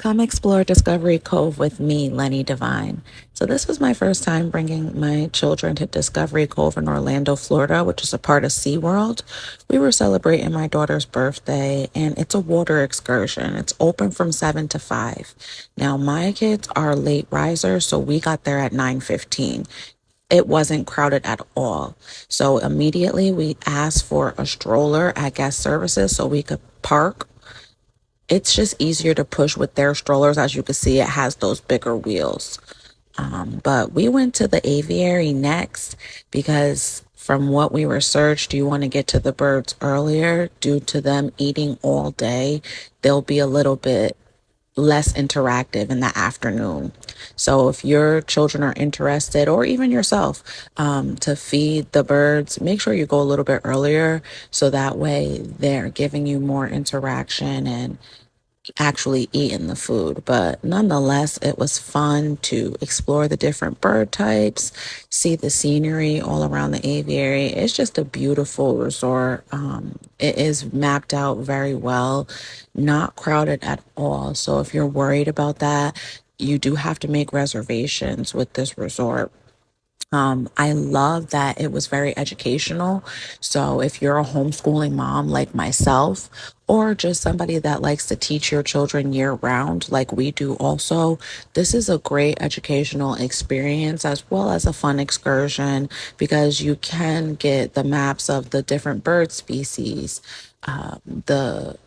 Come explore Discovery Cove with me, Lenny Devine. So, this was my first time bringing my children to Discovery Cove in Orlando, Florida, which is a part of SeaWorld. We were celebrating my daughter's birthday, and it's a water excursion. It's open from 7 to 5. Now, my kids are late risers, so we got there at 9:15. It wasn't crowded at all. So immediately we asked for a stroller at guest services so we could park. It's just easier to push with their strollers. As you can see, it has those bigger wheels. But we went to the aviary next because from what we researched, you want to get to the birds earlier due to them eating all day. They'll be a little bit less interactive in the afternoon. So if your children are interested, or even yourself, to feed the birds, make sure you go a little bit earlier so that way they're giving you more interaction and actually eating the food. But nonetheless, it was fun to explore the different bird types, see the scenery all around the aviary. It's just a beautiful resort. It is mapped out very well, not crowded at all. So if you're worried about that, you do have to make reservations with this resort. I love that it was very educational. So if you're a homeschooling mom like myself, or just somebody that likes to teach your children year round, like we do also, this is a great educational experience as well as a fun excursion because you can get the maps of the different bird species, the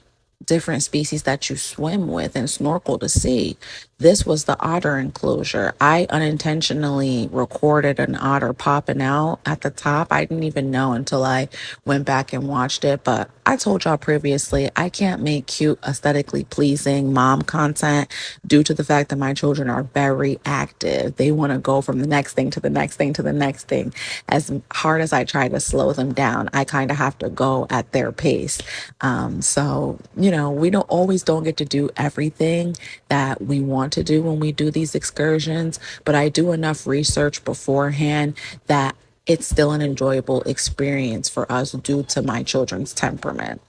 different species that you swim with and snorkel to see. This was the otter enclosure. I unintentionally recorded an otter popping out at the top. I didn't even know until I went back and watched it. But I told y'all previously, I can't make cute, aesthetically pleasing mom content due to the fact that my children are very active. They want to go from the next thing to the next thing to the next thing. As hard as I try to slow them down, I kind of have to go at their pace. We don't get to do everything that we want to do when we do these excursions, but I do enough research beforehand that it's still an enjoyable experience for us due to my children's temperament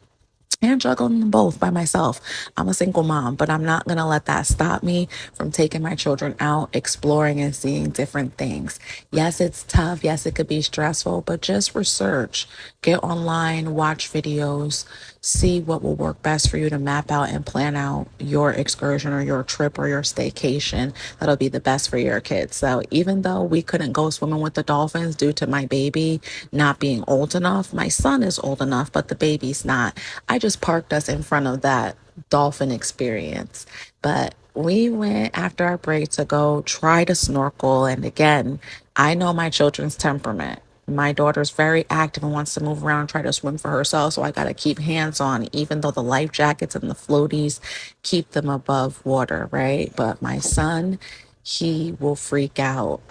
and juggling them both by myself. I'm a single mom, but I'm not going to let that stop me from taking my children out, exploring and seeing different things. Yes, it's tough. Yes, it could be stressful, but just research, get online, watch videos, see what will work best for you to map out and plan out your excursion or your trip or your staycation that'll be the best for your kids. So even though we couldn't go swimming with the dolphins due to my baby not being old enough, my son is old enough, but the baby's not. I just parked us in front of that dolphin experience. But we went after our break to go try to snorkel. And again, I know my children's temperament. My daughter's very active and wants to move around and try to swim for herself. So I got to keep hands on, even though the life jackets and the floaties keep them above water, right? But my son, he will freak out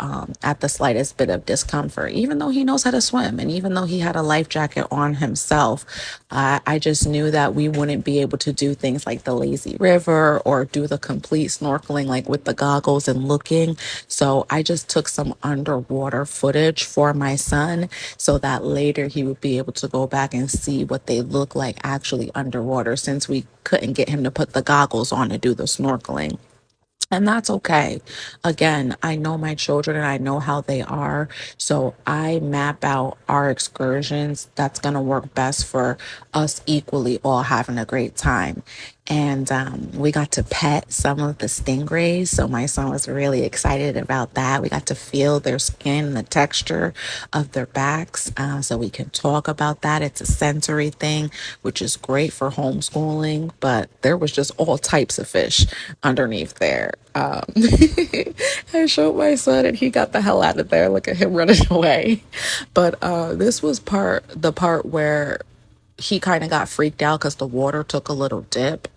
at the slightest bit of discomfort, even though he knows how to swim. And even though he had a life jacket on himself, I just knew that we wouldn't be able to do things like the lazy river or do the complete snorkeling, like with the goggles and looking. So I just took some underwater footage for my son so that later he would be able to go back and see what they look like actually underwater since we couldn't get him to put the goggles on to do the snorkeling. And that's okay. Again, I know my children and I know how they are. So I map out our excursions that's going to work best for us equally all having a great time. And we got to pet some of the stingrays. So my son was really excited about that. We got to feel their skin, the texture of their backs. So we can talk about that. It's a sensory thing, which is great for homeschooling. But there was just all types of fish underneath there. I showed my son and he got the hell out of there. Look at him running away. But this was the part where he kind of got freaked out because the water took a little dip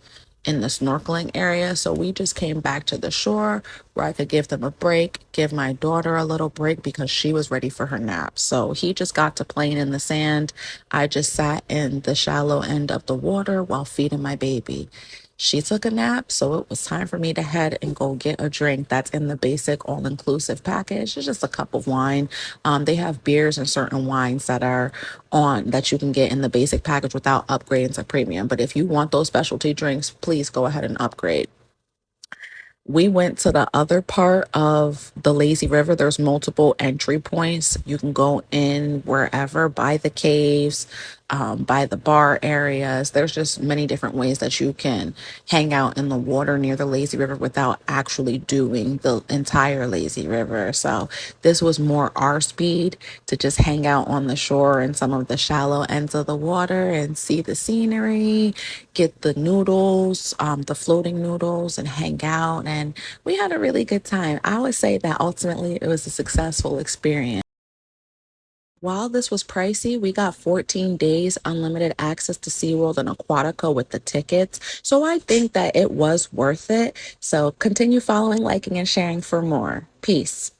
in the snorkeling area. So we just came back to the shore where I could give them a break, give my daughter a little break because she was ready for her nap. So he just got to playing in the sand. I just sat in the shallow end of the water while feeding my baby. She took a nap, so it was time for me to head and go get a drink that's in the basic all-inclusive package. It's just a cup of wine. They have beers and certain wines that are on that you can get in the basic package without upgrading to premium. But if you want those specialty drinks, please go ahead and upgrade. We went to the other part of the lazy river. There's multiple entry points. You can go in wherever, by the caves, by the bar areas. There's just many different ways that you can hang out in the water near the lazy river without actually doing the entire lazy river. So this was more our speed, to just hang out on the shore in some of the shallow ends of the water and see the scenery, get the noodles, the floating noodles, and hang out. And we had a really good time. I would say that ultimately it was a successful experience. While this was pricey, we got 14 days unlimited access to SeaWorld and Aquatica with the tickets. So I think that it was worth it. So continue following, liking, and sharing for more. Peace.